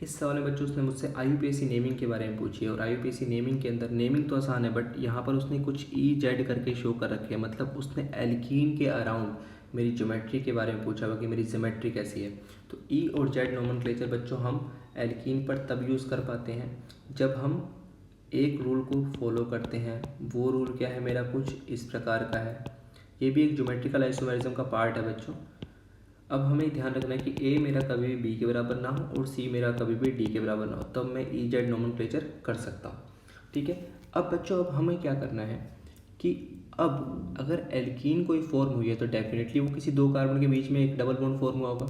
इस सवाल में बच्चों उसने मुझसे IUPAC नेमिंग के बारे में पूछी है, और IUPAC नेमिंग के अंदर नेमिंग तो आसान है, बट यहाँ पर उसने कुछ EZ करके शो कर रखे हैं, मतलब उसने एल्कीन के अराउंड मेरी ज्योमेट्री के बारे में पूछा हुआ कि मेरी ज्योमेट्री कैसी है। तो E और Z नोमेनक्लेचर बच्चों हम एल्कीन पर तब यूज़ कर पाते हैं जब हम एक रूल को फॉलो करते हैं। वो रूल क्या है मेरा, कुछ इस प्रकार का है। ये भी एक ज्योमेट्रिकल आइसोमेरिज्म का पार्ट है बच्चों। अब हमें ध्यान रखना है कि A मेरा कभी भी B के बराबर ना हो और C मेरा कभी भी D के बराबर ना हो, तब मैं EZ नोमेनक्लेचर कर सकता हूँ। ठीक है। अब बच्चों अब हमें क्या करना है कि अब अगर एल्कीन कोई फॉर्म हुई है तो डेफिनेटली वो किसी 2 कार्बन के बीच में एक डबल बॉन्ड फॉर्म हुआ होगा।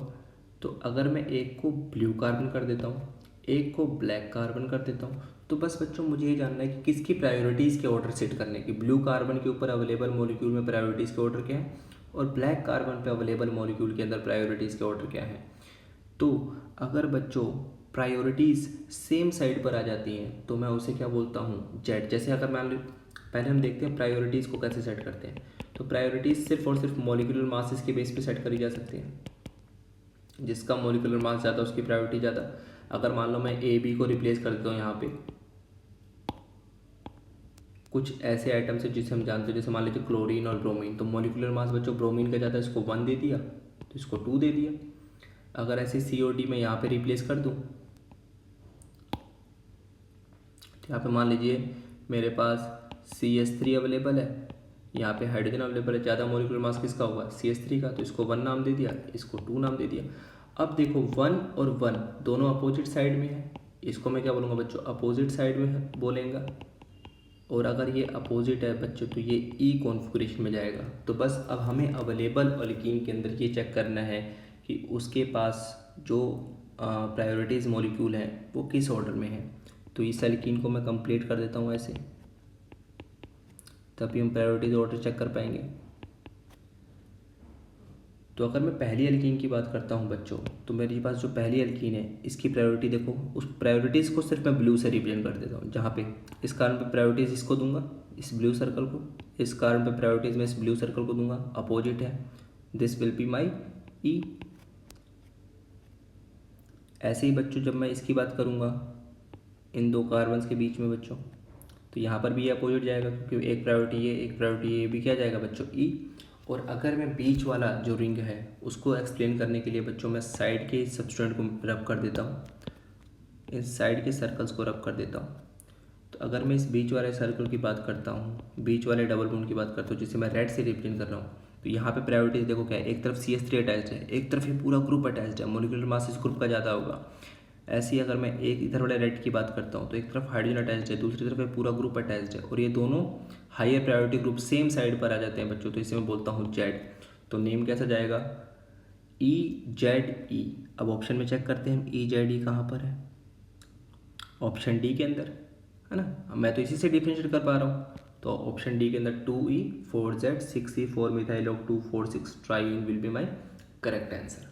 तो अगर मैं एक को ब्लू कार्बन कर देता हूँ, एक को ब्लैक कार्बन कर देता हूँ, तो बस बच्चों मुझे ये जानना है कि किसकी प्रायोरिटीज़ के ऑर्डर सेट करने की। ब्लू कार्बन के ऊपर अवेलेबल मॉलिक्यूल में प्रायोरिटीज़ के ऑर्डर क्या है, और ब्लैक कार्बन पे अवेलेबल मॉलिक्यूल के अंदर प्रायोरिटीज़ के ऑर्डर क्या है। तो अगर बच्चों प्रायोरिटीज़ सेम साइड पर आ जाती हैं तो मैं उसे क्या बोलता हूँ, जेड। जैसे अगर मान लो पहले हम देखते हैं प्रायोरिटीज़ को कैसे सेट करते हैं। तो प्रायोरिटीज़ सिर्फ और सिर्फ मॉलिक्यूलर मासेस के बेस पे सेट करी जा सकती हैं। जिसका मॉलिक्यूलर मास ज़्यादा उसकी प्रायोरिटी ज़्यादा। अगर मान लो मैं AB को रिप्लेस कर देता हूँ यहाँ पे कुछ ऐसे आइटम से जिसे हम जानते हैं, जैसे मान लीजिए क्लोरीन और ब्रोमीन, तो मॉलिक्यूलर मास बच्चों ब्रोमीन का ज़्यादा, इसको 1 दे दिया तो इसको 2 दे दिया। अगर ऐसे CO D में यहाँ पे रिप्लेस कर दूँ तो यहाँ पे मान लीजिए मेरे पास CH3 अवेलेबल है, यहाँ पे हाइड्रोजन अवेलेबल है, ज़्यादा मॉलिक्यूलर मास किसका हुआ, CH3 का, तो इसको 1 नाम दे दिया, इसको 2 नाम दे दिया। अब देखो 1 और 1 दोनों अपोजिट साइड में है, इसको मैं क्या बोलूँगा बच्चों, अपोजिट साइड में बोलेंगे। और अगर ये अपोजिट है बच्चों तो ये E कॉन्फ़िगरेशन में जाएगा। तो बस अब हमें अवेलेबल एल्कीन के अंदर ये चेक करना है कि उसके पास जो प्रायोरिटीज़ मॉलिक्यूल हैं वो किस ऑर्डर में है। तो इस एल्कीन को मैं कंप्लीट कर देता हूँ ऐसे, तभी हम प्रायोरिटीज़ ऑर्डर चेक कर पाएंगे। तो अगर मैं पहली एल्कीन की बात करता हूँ बच्चों, तो मेरे पास जो पहली एल्कीन है इसकी प्रायोरिटी देखो, उस प्रायोरिटीज़ को सिर्फ मैं ब्लू से रिप्रेजेंट कर देता हूँ। जहाँ पे इस कार्बन पे प्रायोरिटीज़ इसको दूंगा, इस ब्लू सर्कल को, इस कार्बन पे प्रायोरिटीज़ में इस ब्लू सर्कल को दूंगा, अपोजिट है, this will be my E। ऐसे ही बच्चों जब मैं इसकी बात करूँगा इन 2 कार्बन्स के बीच में बच्चों, तो यहाँ पर भी ये अपोजिट जाएगा, क्योंकि एक प्रायोरिटी ये भी क्या जाएगा बच्चों, E। और अगर मैं बीच वाला जो रिंग है उसको एक्सप्लेन करने के लिए बच्चों मैं साइड के सब्सटेंट को रब कर देता हूँ, इस साइड के सर्कल्स को रब कर देता हूँ। तो अगर मैं इस बीच वाले सर्कल की बात करता हूँ, बीच वाले डबल बॉन्ड की बात करता हूँ, जिसे मैं रेड से रिप्रेजेंट कर रहा हूँ, तो यहाँ पे प्रायोरिटीज देखो क्या है, एक तरफ CH3 अटैच्ड है, एक तरफ ये पूरा ग्रुप अटैच्ड है, मॉलिक्यूलर मास इस ग्रुप का ज़्यादा होगा। ऐसे ही अगर मैं एक इधर वाले रेड की बात करता हूँ तो एक तरफ हाइड्रोजन अटैच्ड है, दूसरी तरफ ये पूरा ग्रुप अटैच्ड है, और ये दोनों higher priority group same side पर आ जाते हैं बच्चों, तो इसे मैं बोलता हूँ जेड। तो नेम कैसा जाएगा, EZE। अब ऑप्शन में चेक करते हैं EZE कहाँ पर है, ऑप्शन डी के अंदर है ना। मैं तो इसी से डिफरेंशिएट कर पा रहा हूँ, तो ऑप्शन डी के अंदर 2E 4Z 6E 4 methyl 2 4 6 triene will be my correct answer.